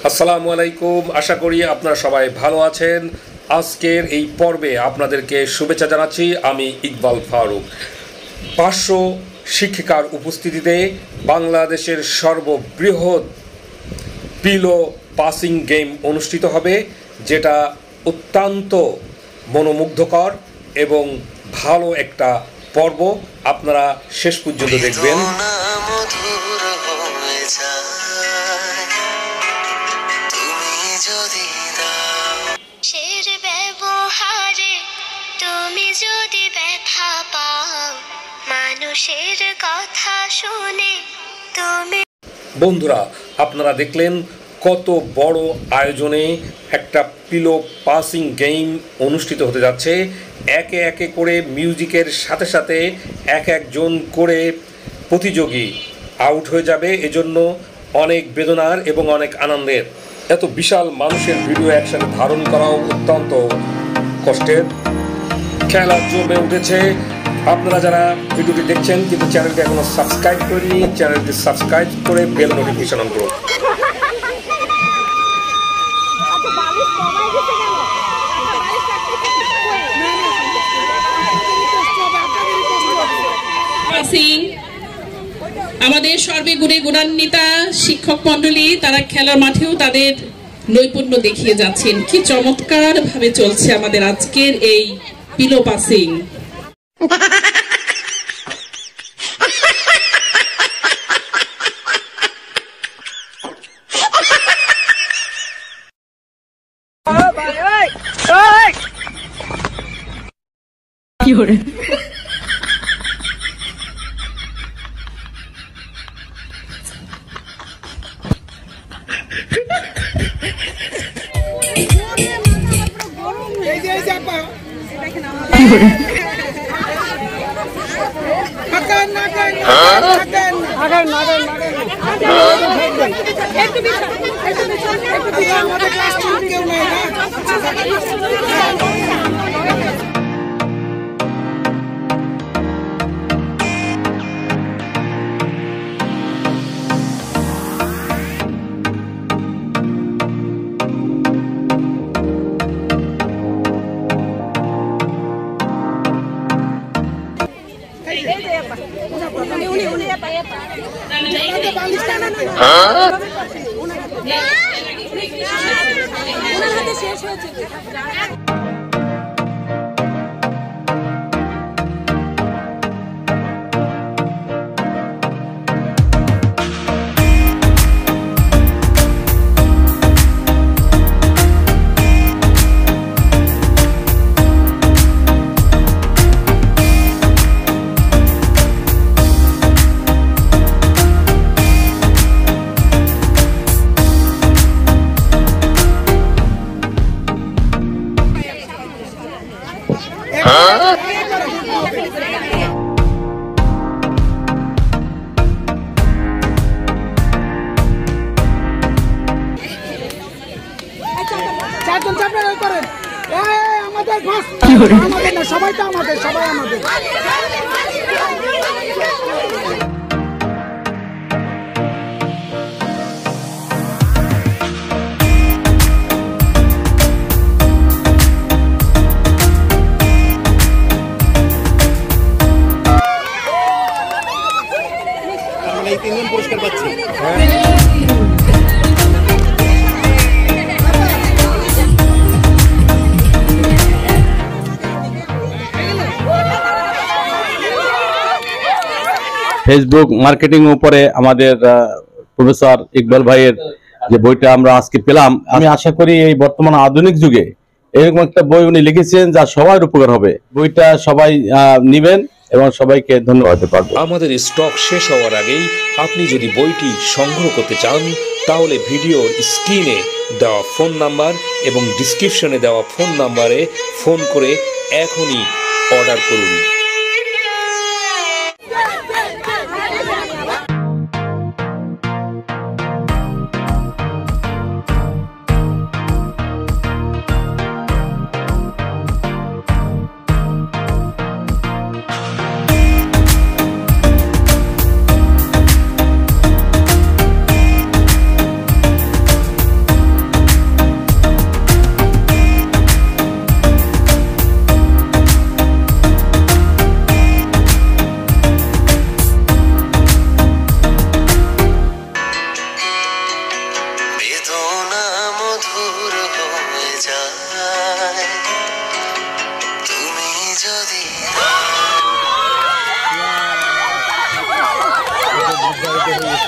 আসসালামু আলাইকুম, আশা করি আপনারা সবাই ভালো আছেন। আজকের এই পর্বে আপনাদেরকে শুভেচ্ছা জানাচ্ছি। আমি ইকবাল ফারুক। 500 শিক্ষিকার উপস্থিতিতে বাংলাদেশের সর্ববৃহৎ পিলো পাসিং গেম অনুষ্ঠিত হবে, যেটা অত্যন্ত মনোমুগ্ধকর এবং ভালো একটা পর্ব। আপনারা শেষ পর্যন্ত দেখবেন। তুমি যদি ব্যথা পাও মানুষের কথা শুনে তুমি। বন্ধুরা, আপনারা দেখলেন কত বড় আয়োজনে একটা পিলো পাসিং গেম অনুষ্ঠিত হতে যাচ্ছে। একে একে করে মিউজিকের সাথে সাথে একজন করে প্রতিযোগী আউট হয়ে যাবে। এজন্য অনেক বেদনার এবং অনেক আনন্দের। এত বিশাল মানুষের ভিডিও একসাথে ধারণ করাও অত্যন্ত কষ্টের। খেলা জমে উঠেছে। আপনারা যারা ভিডিওটি দেখছেন কিন্তু চ্যানেলটি এখনো সাবস্ক্রাইব করেনি, চ্যানেলটি সাবস্ক্রাইব করে বেল নোটিফিকেশন অন করুন। আমাদের সর্বগুণে গুণান্বিতা শিক্ষক মন্ডলী তারা খেলার মাঠেও তাদের নৈপুণ্য দেখিয়ে যাচ্ছেন। কি চমৎকার ভাবে চলছে আমাদের আজকের এই পিলো পাসিং। কি করে সবাই তো আমাদের, সবাই আমাদের। এই 3 জন পুরস্কার পাচ্ছি। ফেসবুক মার্কেটিং উপরে আমাদের প্রফেসর ইকবাল ভাইয়ের যে বইটা আমরা আজকে পেলাম, আমি আশা করি এই বর্তমান আধুনিক যুগে এরকম একটা বই উনি লিখেছেন যা সবার উপকার হবে। বইটা সবাই নেবেন এবং সবাইকে ধন্যবাদ দিতে পারবো। আমাদের স্টক শেষ হওয়ার আগেই আপনি যদি বইটি সংগ্রহ করতে চান তাহলে ভিডিওর স্ক্রিনে দেওয়া ফোন নাম্বার এবং ডিসক্রিপশনে দেওয়া ফোন নাম্বারে ফোন করে এখনই অর্ডার করুন।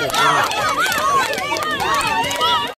আচ্ছা